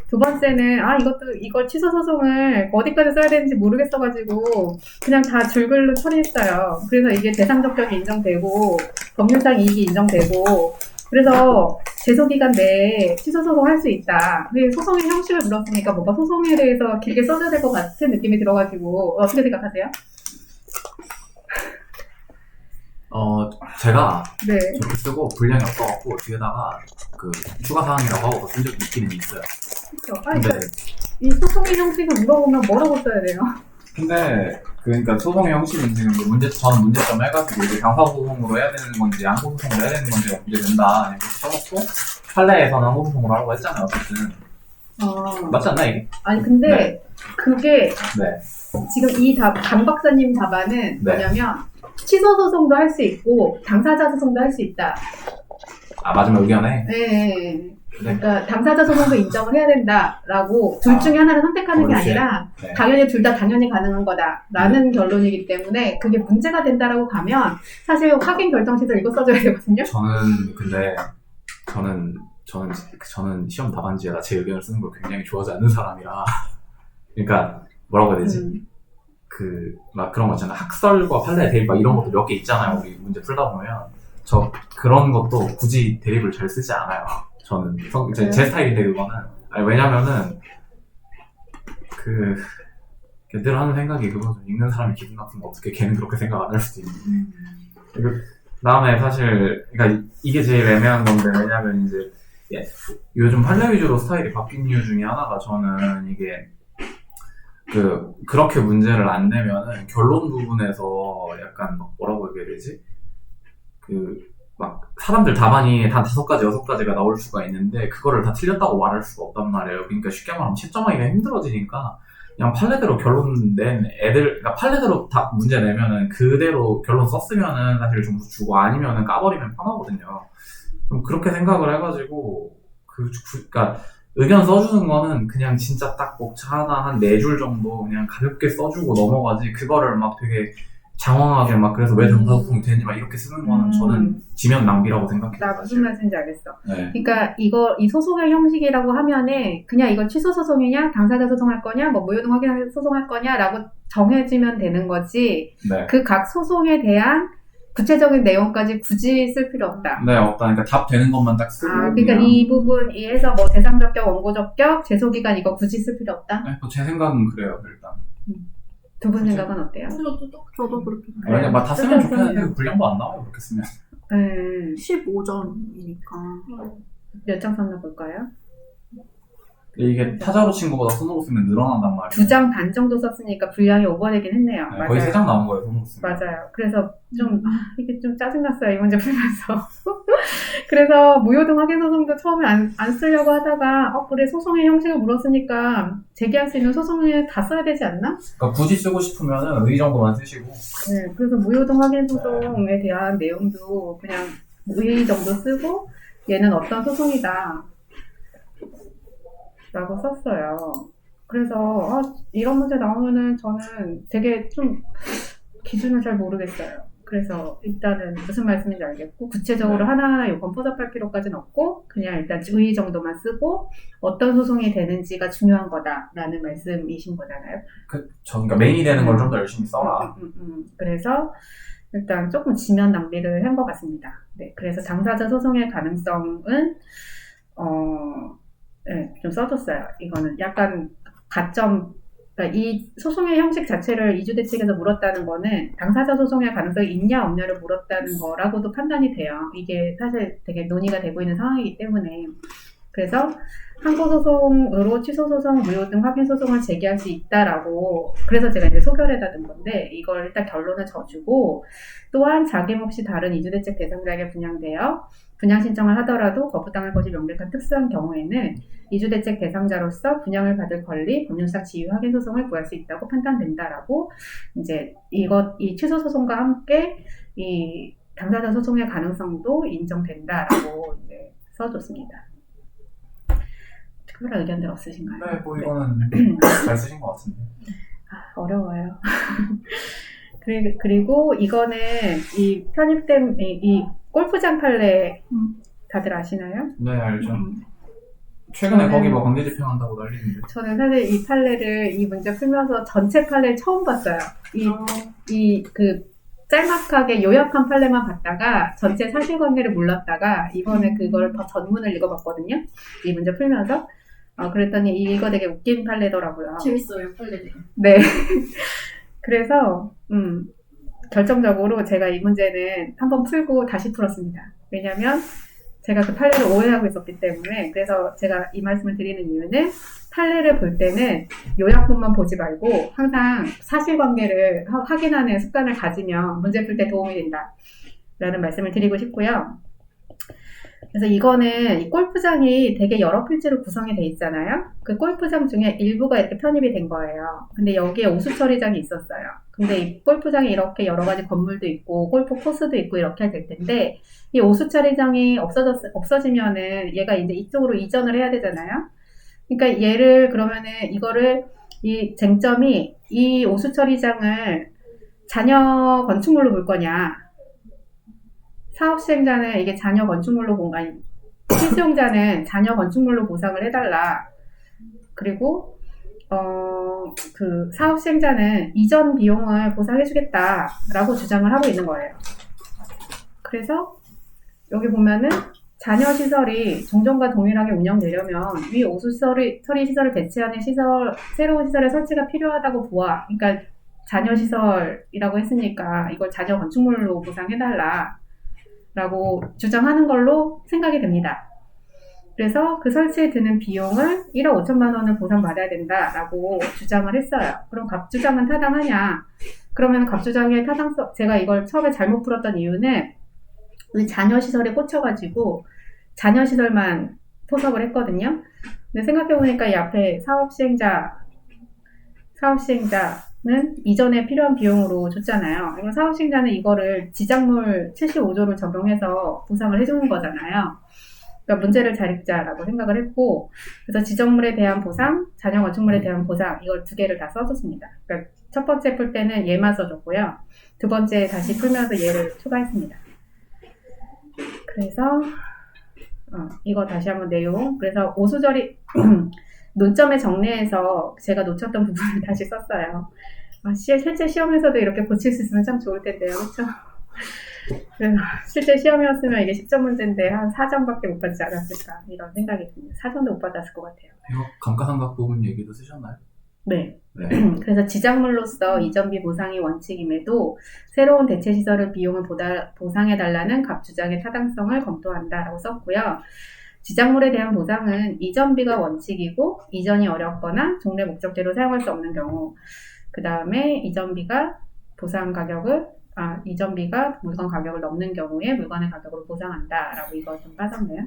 두 번째는 이걸 취소 소송을 어디까지 써야 되는지 모르겠어가지고 그냥 다 줄글로 처리했어요. 그래서 이게 대상 적격이 인정되고 법률상 이익이 인정되고 그래서 제소기간 내에 취소 소송할 수 있다. 근데 소송의 형식을 물었으니까 뭔가 소송에 대해서 길게 써줘야 될 것 같은 느낌이 들어가지고 어떻게 생각하세요? 제가 네. 저렇게 쓰고 분량이 없어갖고 뒤에다가 그 추가 사항이라고 하고 쓴 적이 있기는 있어요. 그렇죠. 근데 이 소송의 형식을 물어보면 뭐라고 써야 돼요? 근데 그러니까 소송의 형식은 지금 저는 문제점 해가지고 이게 강사소송으로 해야 되는 건지 양도소송으로 해야 되는 건지가 문제된다 이렇게 써놓고 판례에서는 양도소송으로 하라고 했잖아요. 어쨌든 맞지 않나 이게? 아니 근데 네. 그게 네. 지금 강 박사님 답안은 뭐냐면 취소 소송도 할 수 있고 당사자 소송도 할 수 있다. 마지막 의견에? 네. 그러니까 당사자 소송도 인정을 해야 된다라고 둘 중에 하나를 선택하는 게 아니라 당연히 둘 다 당연히 가능한 거다라는 결론이기 때문에 그게 문제가 된다라고 가면 사실 확인 결정 시설 이거 써줘야 되거든요. 저는 시험 답안지에다 제 의견을 쓰는 걸 굉장히 좋아하지 않는 사람이라 그러니까 뭐라고 해야 되지? 막 그런 거 있잖아. 학설과 판례 대립 막 이런 것도 몇 개 있잖아요. 우리 문제 풀다 보면 저 그런 것도 굳이 대립을 잘 쓰지 않아요. 저는 제 스타일인데 그거는 왜냐면은 걔들 하는 생각이 그거죠. 읽는 사람이 기분 나쁘면 어떻게 걔는 그렇게 생각 안 할 수도 있는데 그 다음에 사실 그러니까 이게 제일 애매한 건데 왜냐면 이제 요즘 판례 위주로 스타일이 바뀐 이유 중에 하나가 저는 이게 그렇게 문제를 안 내면은 결론 부분에서 약간 뭐라고 얘기해야 되지? 막 사람들 답안이 단 5가지, 6가지가 나올 수가 있는데 그거를 다 틀렸다고 말할 수가 없단 말이에요. 그러니까 쉽게 말하면 채점하기가 힘들어지니까 그냥 판례대로 결론 낸 그러니까 판례대로 다 문제 내면은 그대로 결론 썼으면은 사실 점수 주고 아니면은 까버리면 편하거든요. 좀 그렇게 생각을 해가지고 그러니까 의견 써주는 거는 그냥 진짜 딱 목차 하나 한 4줄 정도 그냥 가볍게 써주고 넘어가지 그거를 막 되게 장황하게 막 그래서 왜 당사소송이 되는지 막 이렇게 쓰는 거는 저는 지면 낭비라고 생각해요. 나 무슨 말씀인지 알겠어. 네. 그러니까 이 소송의 형식이라고 하면은 그냥 이건 취소 소송이냐 당사자 소송할 거냐 뭐 무효등 확인 소송할 거냐라고 정해지면 되는 거지. 네. 그 각 소송에 대한 구체적인 내용까지 굳이 쓸 필요 없다. 네, 없다. 그러니까 답 되는 것만 딱 쓰고. 그러니까 이 부분에서 뭐 대상 적격, 원고 적격, 제소기간 이거 굳이 쓸 필요 없다? 네, 제 생각은 그래요, 일단. 두 분 생각은 어때요? 저도 그렇게. 왜냐면 다 쓰면 좋겠는데 분량도 안 나와요, 그렇게 쓰면. 15점이니까. 몇 장 썼나 볼까요? 이게 타자로 친 것보다 손으로 쓰면 늘어난단 말이에요. 2장 반 정도 썼으니까 분량이 오버되긴 했네요. 네, 맞아요. 거의 3장 나온 거예요, 손으로 쓰면. 맞아요. 그래서 좀 이게 좀 짜증났어요. 이 문제 풀면서. 그래서 무효등 확인 소송도 처음에 안 쓰려고 하다가 그래 소송의 형식을 물었으니까 제기할 수 있는 소송에 다 써야 되지 않나? 그러니까 굳이 쓰고 싶으면 의 정도만 쓰시고. 네, 그래서 무효등 확인 소송에 대한 내용도 그냥 의 정도 쓰고 얘는 어떤 소송이다 라고 썼어요. 그래서 이런 문제 나오면은 저는 되게 좀 기준을 잘 모르겠어요. 그래서 일단은 무슨 말씀인지 알겠고 구체적으로 하나하나 요건 포섭할 필요까지는 없고 그냥 일단 의 정도만 쓰고 어떤 소송이 되는지가 중요한 거다라는 말씀이신 거잖아요. 그러니까 메인이 되는 걸 좀 더 열심히 써라. 그래서 일단 조금 지면 낭비를 한 것 같습니다. 네, 그래서 당사자 소송의 가능성은 네, 좀 써줬어요. 이거는 약간 가점, 그러니까 이 소송의 형식 자체를 이주대 측에서 물었다는 거는 당사자 소송의 가능성이 있냐 없냐를 물었다는 거라고도 판단이 돼요. 이게 사실 되게 논의가 되고 있는 상황이기 때문에. 그래서 항고소송으로 취소소송, 무효등 확인소송을 제기할 수 있다라고 그래서 제가 이제 소결에다 둔 건데 이걸 일단 결론을 져주고 또한 자기 몫이 다른 이주대책 대상자에게 분양되어 분양 신청을 하더라도 거부당할 것이 명백한 특수한 경우에는 이주대책 대상자로서 분양을 받을 권리, 법률상 지위 확인 소송을 구할 수 있다고 판단된다라고 이제 이 취소 소송과 함께 이 당사자 소송의 가능성도 인정된다라고 이제 써줬습니다. 특별한 의견들 없으신가요? 네, 뭐 이거는 잘 쓰신 것 같은데. 어려워요. 그리고 이거는 이 편입된 이 골프장 판례 다들 아시나요? 네, 알죠. 최근에 거기 뭐 강제 집행한다고 난리인데. 저는 사실 이 판례를 이 문제 풀면서 전체 판례를 처음 봤어요. 그 짤막하게 요약한 판례만 봤다가 전체 사실관계를 몰랐다가 이번에 그걸 더 전문을 읽어봤거든요. 이 문제 풀면서. 그랬더니 이거 되게 웃긴 판례더라고요. 재밌어요, 판례들. 네. 그래서 결정적으로 제가 이 문제는 한번 풀고 다시 풀었습니다. 왜냐면 제가 그 판례를 오해하고 있었기 때문에. 그래서 제가 이 말씀을 드리는 이유는 판례를 볼 때는 요약본만 보지 말고 항상 사실관계를 확인하는 습관을 가지면 문제 풀 때 도움이 된다 라는 말씀을 드리고 싶고요. 그래서 이거는 이 골프장이 되게 여러 필지로 구성이 돼 있잖아요. 그 골프장 중에 일부가 이렇게 편입이 된 거예요. 근데 여기에 오수처리장이 있었어요. 근데 이 골프장에 이렇게 여러 가지 건물도 있고 골프 코스도 있고 이렇게 될 텐데 이 오수처리장이 없어지면은 얘가 이제 이쪽으로 이전을 해야 되잖아요. 그러니까 얘를 그러면은 이 쟁점이 이 오수처리장을 자녀 건축물로 볼 거냐, 사업시행자는 이게 자녀 건축물로 실수용자는 자녀 건축물로 보상을 해달라. 그리고 그 사업시행자는 이전 비용을 보상해주겠다라고 주장을 하고 있는 거예요. 그래서 여기 보면은 자녀 시설이 종전과 동일하게 운영되려면 위 오수 처리 시설을 대체하는 새로운 시설의 설치가 필요하다고 보아. 그러니까 자녀 시설이라고 했으니까 이걸 자녀 건축물로 보상해달라 라고 주장하는 걸로 생각이 됩니다. 그래서 그 설치에 드는 비용을 1억 5천만 원을 보상받아야 된다라고 주장을 했어요. 그럼 갑주장은 타당하냐? 그러면 갑주장의 타당성, 제가 이걸 처음에 잘못 풀었던 이유는 이 자녀시설에 꽂혀가지고 자녀시설만 포섭을 했거든요. 근데 생각해보니까 이 앞에 사업시행자는 이전에 필요한 비용으로 줬잖아요. 그럼 사업시행자는 이거를 지작물 75조를 적용해서 보상을 해주는 거잖아요. 그러니까 문제를 잘 읽자라고 생각을 했고, 그래서 지정물에 대한 보상, 자녀 건축물에 대한 보상, 이걸 두 개를 다 써줬습니다. 그러니까 첫 번째 풀 때는 얘만 써줬고요. 두 번째 다시 풀면서 얘를 추가했습니다. 그래서 이거 다시 한번 내용. 그래서 오수절이 논점에 정리해서 제가 놓쳤던 부분을 다시 썼어요. 실제 시험에서도 이렇게 고칠 수 있으면 참 좋을 텐데요. 그렇죠? 그래서 실제 시험이었으면 이게 10점 문제인데 한 4점밖에 못 받지 않았을까 이런 생각이 듭니다. 4점도 못 받았을 것 같아요. 이거 감가상각 부분 얘기도 쓰셨나요? 네. 그래서 지작물로서 이전비 보상이 원칙임에도 새로운 대체시설의 비용을 보상해달라는 갑주장의 타당성을 검토한다라고 썼고요. 지작물에 대한 보상은 이전비가 원칙이고 이전이 어렵거나 종래 목적대로 사용할 수 없는 경우, 그 다음에 이전비가 물건 가격을 넘는 경우에 물건의 가격으로 보상한다라고 이거 좀 빠졌네요.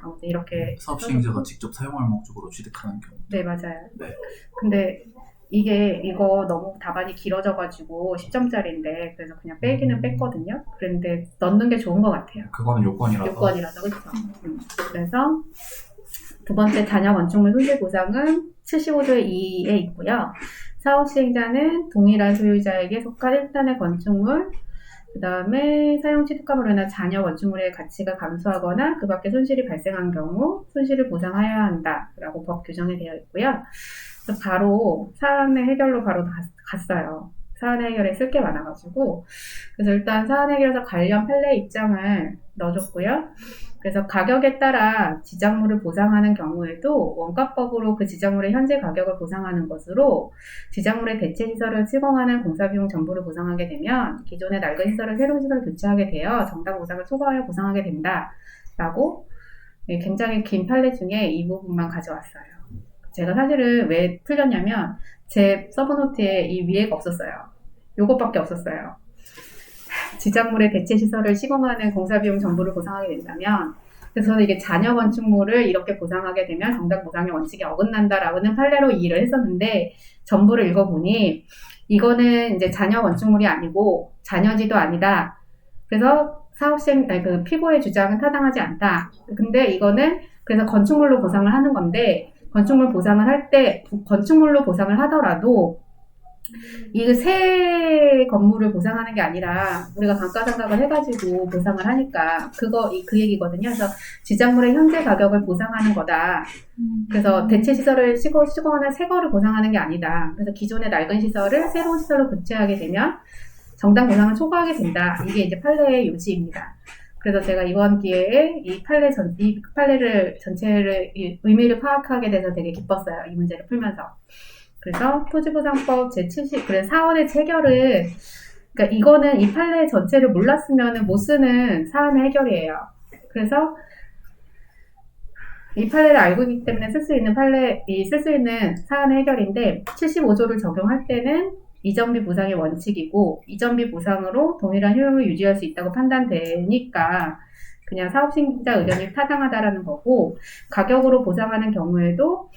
아무튼 이렇게 사업 시행자가 직접 사용할 목적으로 취득하는 경우. 네, 맞아요. 네. 근데 이거 너무 답안이 길어져가지고 10점짜리인데 그래서 그냥 빼기는 뺐거든요. 그런데 넣는 게 좋은 것 같아요. 그거는 요건이라서. 요건이라서 그렇죠. 그래서 두 번째 잔여 건축물 손실 보상은 75조의 2에 있고요. 사업 시행자는 동일한 소유자에게 속한 1단의 건축물, 그 다음에 사용 취득감으로 인한 잔여 건축물의 가치가 감소하거나 그 밖에 손실이 발생한 경우 손실을 보상하여야 한다라고 법 규정에 되어 있고요. 그래서 바로 사안의 해결로 바로 갔어요. 사안 해결에 쓸 게 많아가지고. 그래서 일단 사안 해결에서 관련 판례 입장을 넣어줬고요. 그래서 가격에 따라 지작물을 보상하는 경우에도 원가법으로 그 지작물의 현재 가격을 보상하는 것으로 지작물의 대체 시설을 시공하는 공사비용 전부를 보상하게 되면 기존의 낡은 시설을 새로운 시설을 교체하게 되어 정당 보상을 초과하여 보상하게 된다라고 굉장히 긴 판례 중에 이 부분만 가져왔어요. 제가 사실은 왜 풀렸냐면 제 서브노트에 이 위에가 없었어요. 요것밖에 없었어요. 지작물의 대체 시설을 시공하는 공사비용 전부를 보상하게 된다면, 그래서 저는 이게 잔여 건축물을 이렇게 보상하게 되면 정당 보상의 원칙에 어긋난다라는 판례로 이해를 했었는데, 전부를 읽어보니 이거는 이제 잔여 건축물이 아니고 잔여지도 아니다. 그래서 그 피고의 주장은 타당하지 않다. 근데 이거는 그래서 건축물로 보상을 하는 건데, 건축물 보상을 할 때 건축물로 보상을 하더라도 이거 새 건물을 보상하는 게 아니라 우리가 감가상각을 해가지고 보상을 하니까 그 얘기거든요. 그래서 지작물의 현재 가격을 보상하는 거다. 그래서 대체 시설을 시공하는 새 거를 보상하는 게 아니다. 그래서 기존의 낡은 시설을 새로운 시설로 교체하게 되면 정당 보상을 초과하게 된다. 이게 이제 판례의 요지입니다. 그래서 제가 이번 기회에 이 판례를 전체를 의미를 파악하게 돼서 되게 기뻤어요. 이 문제를 풀면서. 그래서 토지보상법 제70, 그래서 사원의 체결을, 그러니까 이거는 이 판례 전체를 몰랐으면 못 쓰는 사안의 해결이에요. 그래서 이 판례를 알고 있기 때문에 쓸 수 있는 사안의 해결인데, 75조를 적용할 때는 이전비 보상의 원칙이고, 이전비 보상으로 동일한 효용을 유지할 수 있다고 판단되니까, 그냥 사업시행자 의견이 타당하다라는 거고, 가격으로 보상하는 경우에도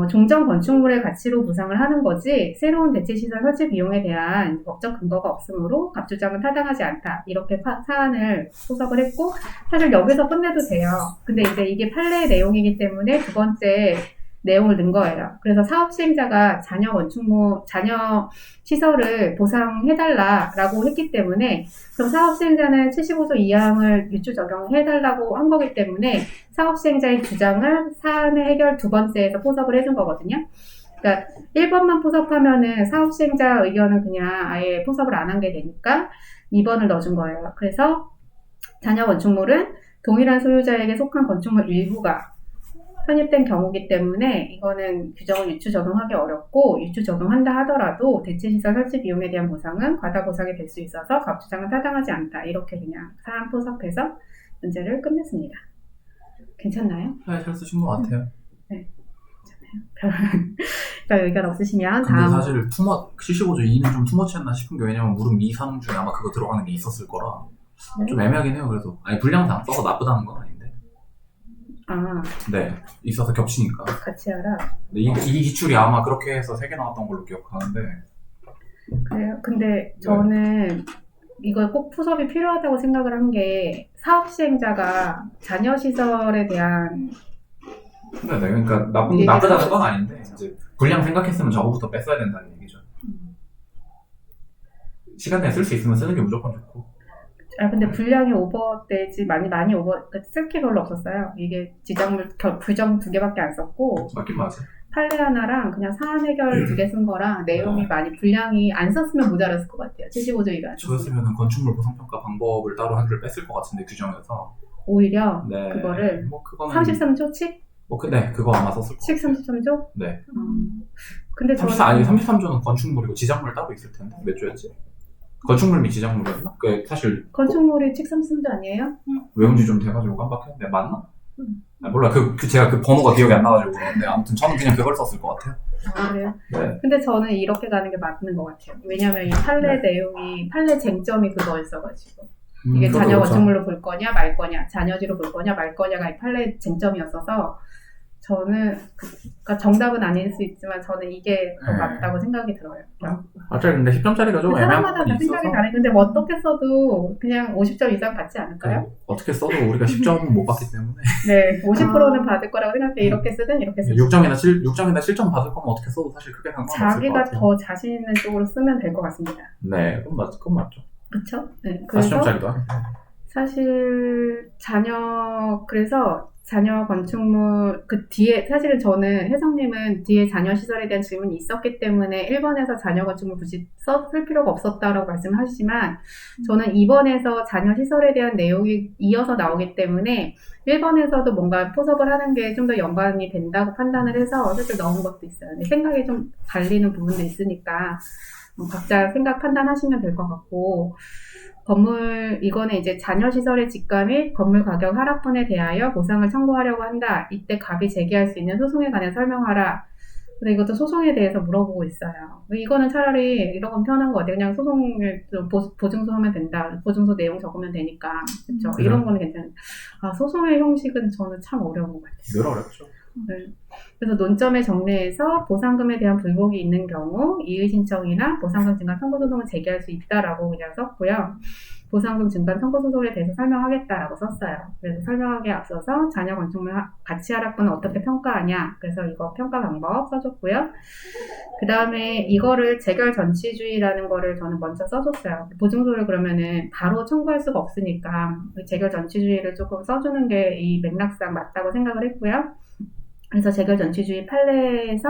종전 건축물의 가치로 보상을 하는 거지 새로운 대체시설 설치 비용에 대한 법적 근거가 없으므로 갑주장은 타당하지 않다. 이렇게 사안을 포섭을 했고 사실 여기서 끝내도 돼요. 근데 이제 이게 판례의 내용이기 때문에 두 번째 내용을 넣은 거예요. 그래서 사업시행자가 잔여 시설을 보상해달라고 했기 때문에 그럼 사업시행자는 75조 2항을 유추 적용해달라고 한 거기 때문에 사업시행자의 주장을 사안의 해결 두 번째에서 포섭을 해준 거거든요. 그러니까 1번만 포섭하면은 사업시행자 의견은 그냥 아예 포섭을 안 한 게 되니까 2번을 넣어준 거예요. 그래서 잔여 건축물은 동일한 소유자에게 속한 건축물 일부가 편입된 경우이기 때문에 이거는 규정을 유추 적용하기 어렵고 유추 적용한다 하더라도 대체시설 설치 비용에 대한 보상은 과다 보상이 될 수 있어서 갑주장은 타당하지 않다. 이렇게 그냥 사안 포섭해서 문제를 끝냈습니다. 괜찮나요? 네, 잘 쓰신 것 같아요. 네, 괜찮아요. 별 의견 없으시면 근데 다음. 사실 75조 2는 좀 투머치했나 싶은 게 왜냐면 무릎 미상 중에 아마 그거 들어가는 게 있었을 거라 네? 좀 애매하긴 해요. 그래도 아니 분량상 써서 나쁘다는 건 아닌데. 아, 네, 있어서 겹치니까. 같이 알아. 근데 이 기출이 아마 그렇게 해서 3개 나왔던 걸로 기억하는데. 그래요? 근데 저는 이걸 꼭 푸섭이 필요하다고 생각을 한 게 사업시행자가 잔여시설에 대한 네, 그러니까 얘기 나쁘다는 건 아닌데 이제 분량 생각했으면 저거부터 뺐어야 된다는 얘기죠. 시간 내에 쓸 수 있으면 쓰는 게 무조건 좋고. 근데 분량이 오버되지 많이 쓸 게 별로 없었어요. 이게 지정물 규정 2개밖에 안 썼고 맞긴 맞아. 판례 하나랑 그냥 사안 해결 2개 쓴 거랑 내용이 많이 분량이 안 썼으면 모자랐을 것 같아요. 75조 이가 저였으면 건축물 보상평가 방법을 따로 한 줄 뺐을 것 같은데 규정에서. 오히려 네. 그거를 뭐 그거는 33조 칙? 네, 그거 아마 썼을 것 칙 같아요. 33조? 네. 근데 저는 33조는 건축물이고 지작물 따로 있을 텐데 몇 조였지? 건축물 및 지작물이었나? 그 사실 건축물이 칙 33조 아니에요? 외운 지 좀 돼가지고 깜빡했는데 맞나? 몰라. 제가 그 번호가 기억이 안 나가지고 그런데 아무튼 저는 그냥 그걸 썼을 것 같아요. 아, 그래요? 네. 근데 저는 이렇게 가는 게 맞는 것 같아요. 왜냐면 이 판례 내용이, 판례 쟁점이 그거였어가지고. 이게 그것도 자녀 그렇죠. 건축물로 볼 거냐, 말 거냐, 자녀지로 볼 거냐, 말 거냐가 이 판례 쟁점이었어서 저는, 그러니까 정답은 아닐 수 있지만 저는 이게 더 네. 맞다고 생각이 들어요. 맞아요. 근데 10점짜리가 좀 애매한 사람마다 부분이 다 생각이 있어서 다른 근데 뭐 어떻게 써도 그냥 50점 이상 받지 않을까요? 어떻게 써도 우리가 10점은 못 받기 때문에 네, 50%는 받을 거라고 생각해. 이렇게 쓰든 이렇게 쓰든 6점이나 7점 받을 거면 어떻게 써도 사실 크게 상관없을 것 자기가 같아요. 더 자신 있는 쪽으로 쓰면 될 것 같습니다. 네, 그건 맞죠. 그렇죠? 네, 그래서 40점짜리도 하네. 사실 그래서 자녀 건축물 그 뒤에 사실은 저는 혜성님은 뒤에 자녀 시설에 대한 질문이 있었기 때문에 1번에서 자녀 건축물 굳이 쓸 필요가 없었다라고 말씀하시지만 저는 2번에서 자녀 시설에 대한 내용이 이어서 나오기 때문에 1번에서도 뭔가 포섭을 하는 게 좀 더 연관이 된다고 판단을 해서 사실 넣은 것도 있어요. 근데 생각이 좀 갈리는 부분도 있으니까 각자 생각 판단하시면 될 것 같고 이거는 이제 자녀시설의 집가 및 건물 가격 하락분에 대하여 보상을 청구하려고 한다. 이때 갑이 제기할 수 있는 소송에 관해 설명하라. 근데 이것도 소송에 대해서 물어보고 있어요. 이거는 차라리 이런 건 편한 것 같아요. 그냥 소송을 보증서 하면 된다. 보증서 내용 적으면 되니까. 그렇죠. 이런 거는 괜찮아요. 소송의 형식은 저는 참 어려운 것 같아요. 늘 어렵죠. 네. 그래서 논점의 정리에서 보상금에 대한 불복이 있는 경우 이의 신청이나 보상금 증가 청구 소송을 제기할 수 있다라고 그냥 썼고요. 보상금 증가 청구 소송에 대해서 설명하겠다라고 썼어요. 그래서 설명하기에 앞서서 자녀 건축물 가치 하락분은 어떻게 평가하냐. 그래서 이거 평가 방법 써줬고요. 그 다음에 이거를 재결 전치주의라는 거를 저는 먼저 써줬어요. 보증서를 그러면은 바로 청구할 수가 없으니까 재결 전치주의를 조금 써주는 게 이 맥락상 맞다고 생각을 했고요. 그래서 재결 전치주의 판례에서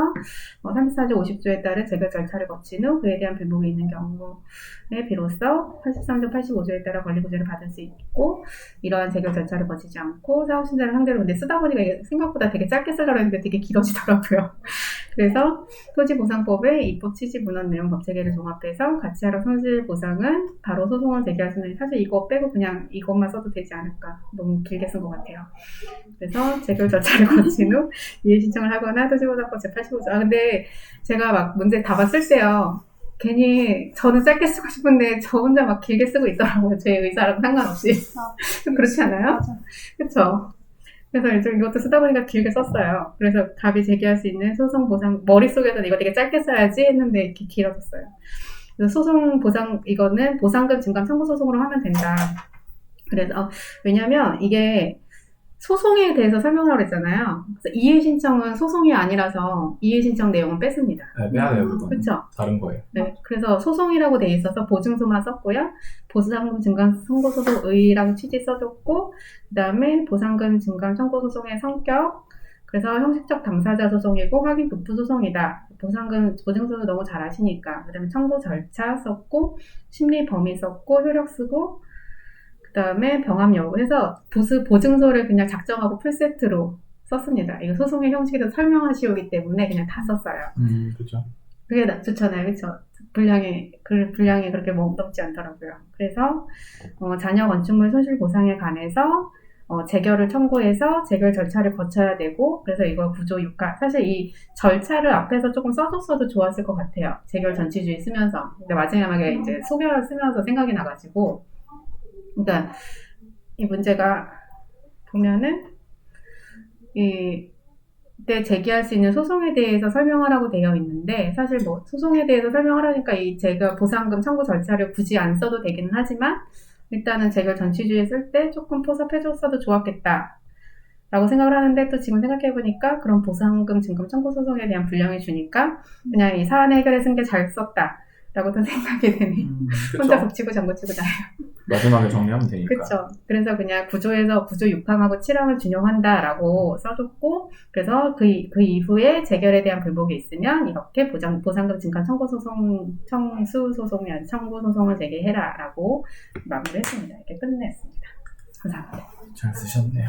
34조 50조에 따른 재결 절차를 거친 후 그에 대한 불복이 있는 경우에 비로소 83조 85조에 따라 권리구제를 받을 수 있고 이러한 재결 절차를 거치지 않고 사업신자를 상대로 근데 쓰다 보니까 이게 생각보다 되게 짧게 쓰려고 했는데 되게 길어지더라고요. 그래서 토지보상법의 입법 취지 문헌 내용 법체계를 종합해서 가치하락 손실 보상은 바로 소송을 제기할 수 있는 사실 이거 빼고 그냥 이것만 써도 되지 않을까 너무 길게 쓴 것 같아요. 그래서 재결 절차를 거친 후 이의 신청을 하거나 토지보상법 제85조 근데 제가 막 문제 답안 쓸 때요 괜히 저는 짧게 쓰고 싶은데 저 혼자 막 길게 쓰고 있더라고요. 제 의사랑 상관없이. 좀 그렇지 않아요? 맞아. 그쵸? 그래서 이제 이것도 쓰다 보니까 길게 썼어요. 그래서 갑이 제기할 수 있는 소송 보상 머릿속에서는 이거 되게 짧게 써야지 했는데 이렇게 길어졌어요. 그래서 소송 보상 이거는 보상금 증감 청구 소송으로 하면 된다. 그래서 왜냐면 이게 소송에 대해서 설명하라고 했잖아요. 그래서 이의 신청은 소송이 아니라서 이의 신청 내용은 뺐습니다. 네, 빼야 돼요, 그건. 그렇죠? 다른 거예요. 네, 그래서 소송이라고 돼 있어서 보증서만 썼고요. 보상금 증감 청구 소송의랑 취지 써줬고, 그 다음에 보상금 증감 청구 소송의 성격, 그래서 형식적 당사자 소송이고 확인 부프 소송이다. 보증서도 너무 잘 아시니까. 그 다음에 청구 절차 썼고, 심리 범위 썼고, 효력 쓰고, 그 다음에 병합 여부 해서 보증서를 그냥 작정하고 풀세트로 썼습니다. 이거 소송의 형식에서 설명하시오기 때문에 그냥 다 썼어요. 그렇죠. 그게 좋잖아요. 그렇죠? 분량이 그렇게 넘지 않더라고요. 그래서 자녀 건축물 손실 보상에 관해서 재결을 청구해서 재결 절차를 거쳐야 되고 그래서 이거 구조 6화 사실 이 절차를 앞에서 조금 써줬어도 좋았을 것 같아요. 재결 전치주의 쓰면서 근데 마지막에 이제 소결을 쓰면서 생각이 나가지고 그러니까 이 문제가 보면은 이때 제기할 수 있는 소송에 대해서 설명하라고 되어 있는데 사실 뭐 소송에 대해서 설명하라니까 이 재결 보상금 청구 절차를 굳이 안 써도 되기는 하지만 일단은 재결 전치주의 쓸 때 조금 포섭해줬어도 좋았겠다 라고 생각을 하는데 또 지금 생각해보니까 그런 보상금 증금 청구 소송에 대한 분량을 주니까 그냥 이 사안 해결에 쓴 게 잘 썼다 라고 또 생각이 되네. 혼자 덮치고 장구치고 나요. 마지막에 정리하면 되니까. 그렇죠. 그래서 그냥 구조에서 구조 6항하고 7항을 준용한다라고 써줬고 그래서 그 이후에 재결에 대한 불복이 있으면 이렇게 보상금 증감 청구 소송을 제기해라라고 마무리했습니다. 이렇게 끝냈습니다. 감사합니다. 잘 쓰셨네요.